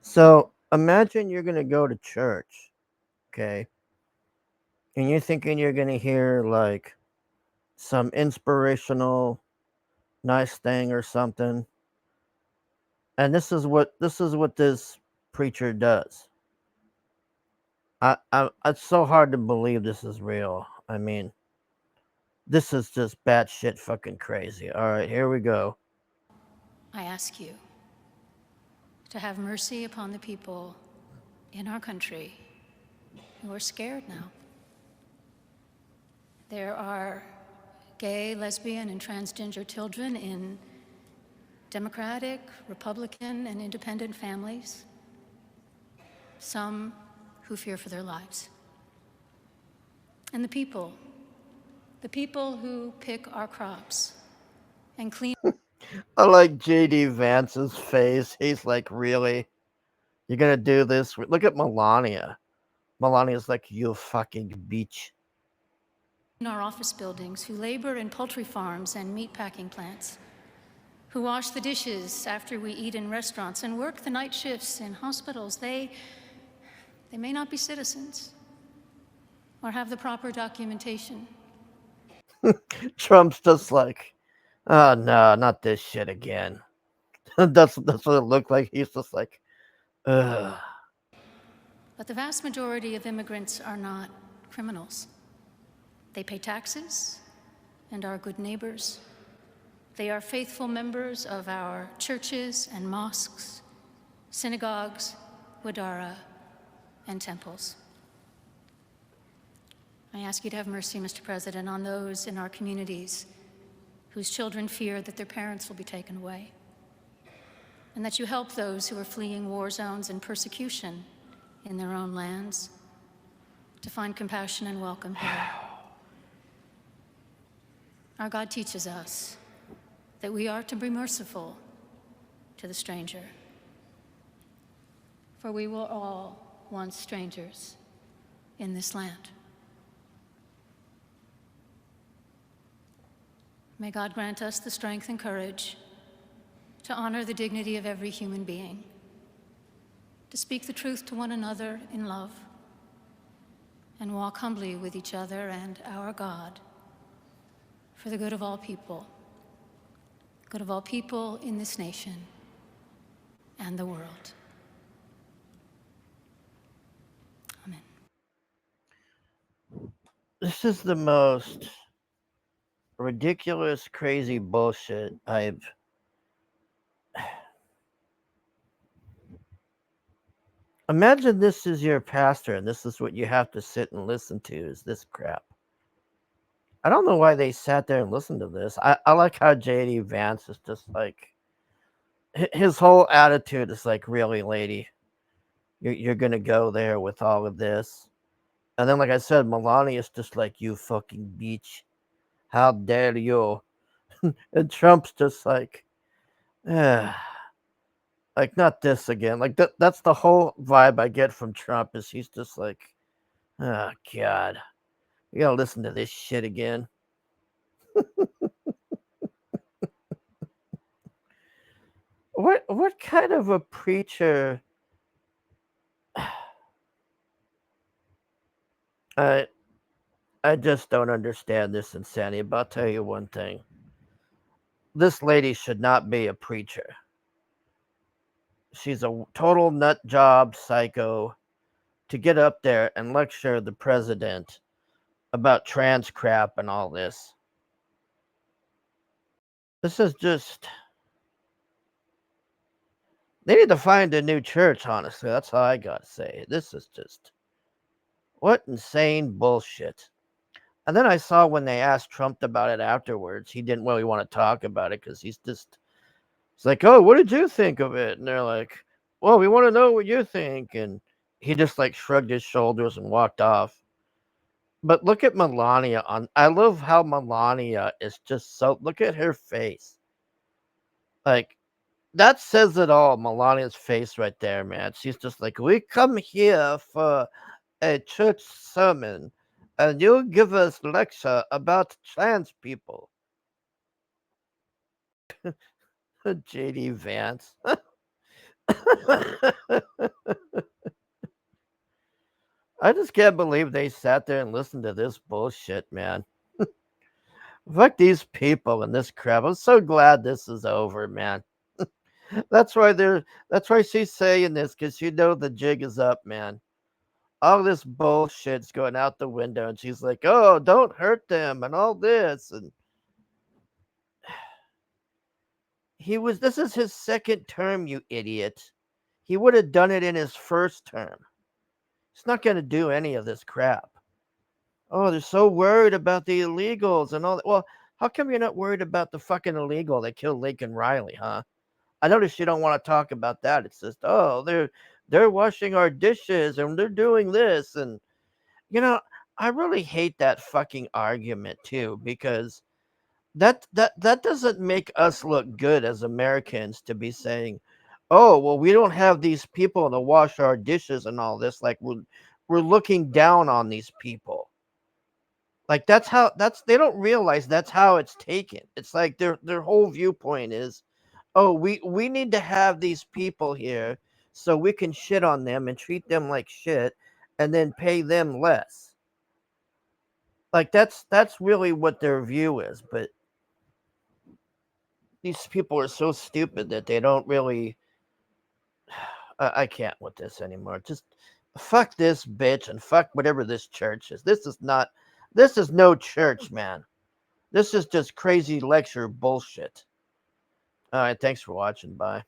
So imagine you're going to go to church, okay? And you're thinking you're going to hear like some inspirational, nice thing or something. And this is what this preacher does. It's so hard to believe this is real. I mean, this is just batshit fucking crazy. All right, here we go. I ask you to have mercy upon the people in our country who are scared now. There are gay, lesbian, and transgender children in Democratic, Republican, and independent families, some who fear for their lives. And the people who pick our crops and clean. I like JD Vance's face. He's like, really? You're gonna do this? Look at Melania. Melania's like, you fucking bitch. In our office buildings, who labor in poultry farms and meatpacking plants, who wash the dishes after we eat in restaurants and work the night shifts in hospitals, they may not be citizens or have the proper documentation. Trump's just like, oh no, not this shit again. That's what it looked like. He's just like, ugh. But the vast majority of immigrants are not criminals. They pay taxes and are good neighbors. They are faithful members of our churches and mosques, synagogues, wadara, and temples. I ask you to have mercy, Mr. President, on those in our communities whose children fear that their parents will be taken away, and that you help those who are fleeing war zones and persecution in their own lands to find compassion and welcome here. Our God teaches us that we are to be merciful to the stranger, for we were all once strangers in this land. May God grant us the strength and courage to honor the dignity of every human being, to speak the truth to one another in love, and walk humbly with each other and our God for the good of all people in this nation and the world. Amen. This is the most ridiculous, crazy bullshit I've. Imagine this is your pastor and this is what you have to sit and listen to is this crap. I don't know why they sat there and listened to this. I like how JD Vance is just like, his whole attitude is like, really, lady, you're going to go there with all of this. And then, like I said, Melania's just like, you fucking bitch. How dare you? And Trump's just like, eh, like, not this again. Like, that's the whole vibe I get from Trump is he's just like, oh, God. You gotta listen to this shit again. What kind of a preacher? I I just don't understand this insanity. But I'll tell you one thing: this lady should not be a preacher. She's a total nut job psycho to get up there and lecture the president about trans crap and all this. This is just. They need to find a new church, honestly. That's how I gotta say. This is just. What insane bullshit. And then I saw when they asked Trump about it afterwards, he didn't really want to talk about it because it's like, oh, what did you think of it? And they're like, well, we want to know what you think. And he just like shrugged his shoulders and walked off. But look at Melania I love how Melania is just so, look at her face. Like, that says it all. Melania's face right there, man. She's just like, we come here for a church sermon, and you give us lecture about trans people. JD Vance. I just can't believe they sat there and listened to this bullshit, man. Fuck these people and this crap. I'm so glad this is over, man. That's why she's saying this, because she knows the jig is up, man. All this bullshit's going out the window, and she's like, "Oh, don't hurt them," and all this. And this is his second term, you idiot. He would have done it in his first term. He's not going to do any of this crap. Oh, they're so worried about the illegals and all that. Well, how come you're not worried about the fucking illegal that killed Lincoln Riley, huh? I notice you don't want to talk about that. It's just, oh, they're washing our dishes and they're doing this. And I really hate that fucking argument too, because that doesn't make us look good as Americans to be saying, oh, well, we don't have these people to wash our dishes and all this. Like we're looking down on these people. Like they don't realize that's how it's taken. It's like their whole viewpoint is, oh, we need to have these people here so we can shit on them and treat them like shit and then pay them less. Like that's really what their view is. But these people are so stupid that they don't really. I can't with this anymore. Just fuck this bitch and fuck whatever this church is. This is no church, man. This is just crazy lecture bullshit. All right, thanks for watching. Bye.